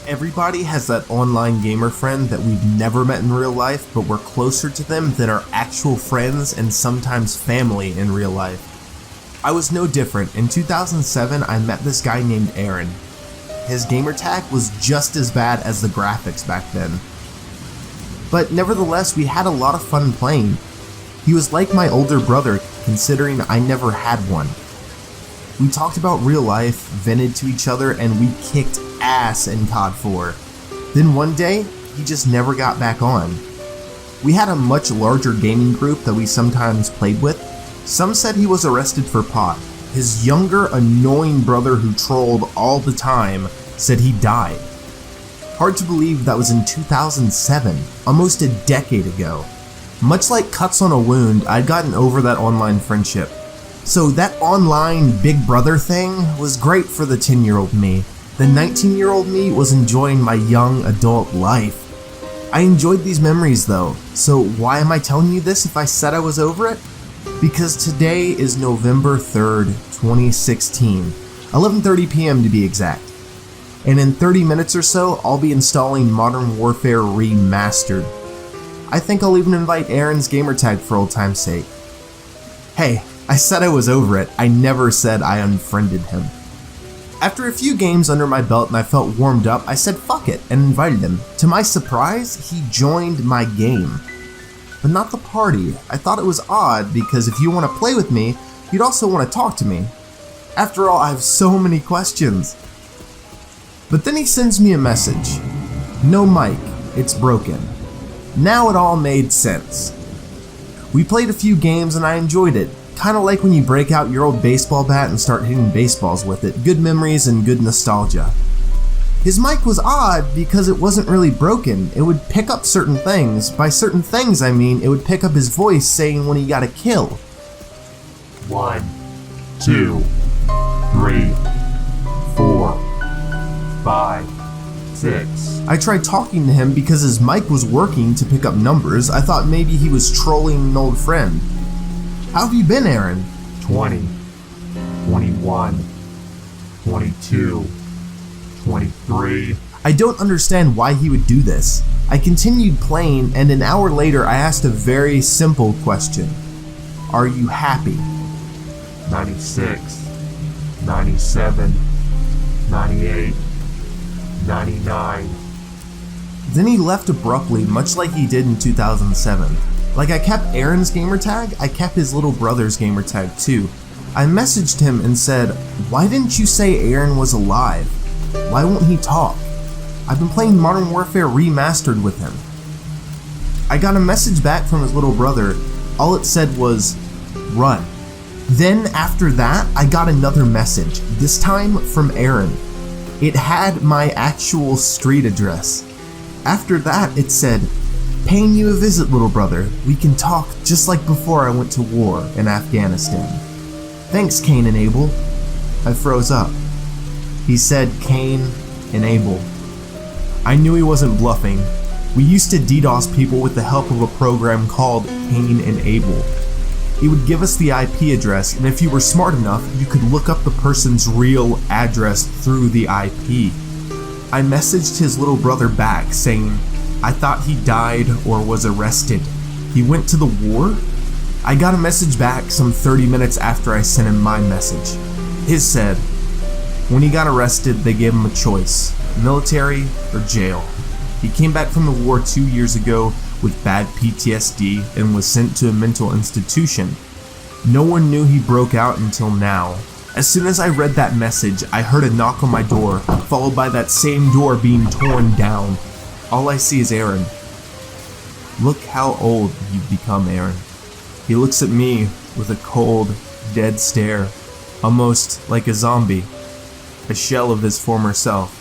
Everybody has that online gamer friend that we've never met in real life, but we're closer to them than our actual friends and sometimes family in real life. I was no different. In 2007, I met this guy named Aaron. His gamertag was just as bad as the graphics back then. But nevertheless, we had a lot of fun playing. He was like my older brother, considering I never had one. We talked about real life, vented to each other, and we kicked ass in COD 4. Then one day, he just never got back on. We had a much larger gaming group that we sometimes played with. Some said he was arrested for pot. His younger, annoying brother who trolled all the time said he died. Hard to believe that was in 2007, almost a decade ago. Much like cuts on a wound, I'd gotten over that online friendship. So that online big brother thing was great for the 10-year-old me. The 19-year-old me was enjoying my young adult life. I enjoyed these memories though, so why am I telling you this if I said I was over it? Because today is November 3rd, 2016, 11:30 p.m. to be exact. And in 30 minutes or so, I'll be installing Modern Warfare Remastered. I think I'll even invite Aaron's gamertag for old time's sake. Hey, I said I was over it, I never said I unfriended him. After a few games under my belt and I felt warmed up, I said fuck it and invited him. To my surprise, he joined my game. But not the party. I thought it was odd because if you want to play with me, you'd also want to talk to me. After all, I have so many questions. But then he sends me a message. No mic, it's broken. Now it all made sense. We played a few games and I enjoyed it. Kinda like when you break out your old baseball bat and start hitting baseballs with it. Good memories and good nostalgia. His mic was odd because it wasn't really broken. It would pick up certain things. By certain things, I mean it would pick up his voice saying when he got a kill. 1, 2, 3, 4, 5, 6. I tried talking to him because his mic was working to pick up numbers. I thought maybe he was trolling an old friend. How have you been, Aaron? 20, 21, 22, 23. I don't understand why he would do this. I continued playing, and an hour later I asked a very simple question. Are you happy? 96, 97, 98, 99. Then he left abruptly, much like he did in 2007. Like I kept Aaron's gamertag, I kept his little brother's gamertag too. I messaged him and said, why didn't you say Aaron was alive? Why won't he talk? I've been playing Modern Warfare Remastered with him. I got a message back from his little brother. All it said was, run. Then after that, I got another message, this time from Aaron. It had my actual street address. After that, it said, paying you a visit, little brother. We can talk just like before I went to war in Afghanistan. Thanks, Cain and Abel. I froze up. He said Cain and Abel. I knew he wasn't bluffing. We used to DDoS people with the help of a program called Cain and Abel. He would give us the IP address, and if you were smart enough, you could look up the person's real address through the IP. I messaged his little brother back saying, I thought he died or was arrested. He went to the war? I got a message back some 30 minutes after I sent him my message. His said, when he got arrested, they gave him a choice, military or jail. He came back from the war 2 years ago with bad PTSD and was sent to a mental institution. No one knew he broke out until now. As soon as I read that message, I heard a knock on my door, followed by that same door being torn down. All I see is Aaron. Look how old you've become, Aaron. He looks at me with a cold, dead stare, almost like a zombie, a shell of his former self.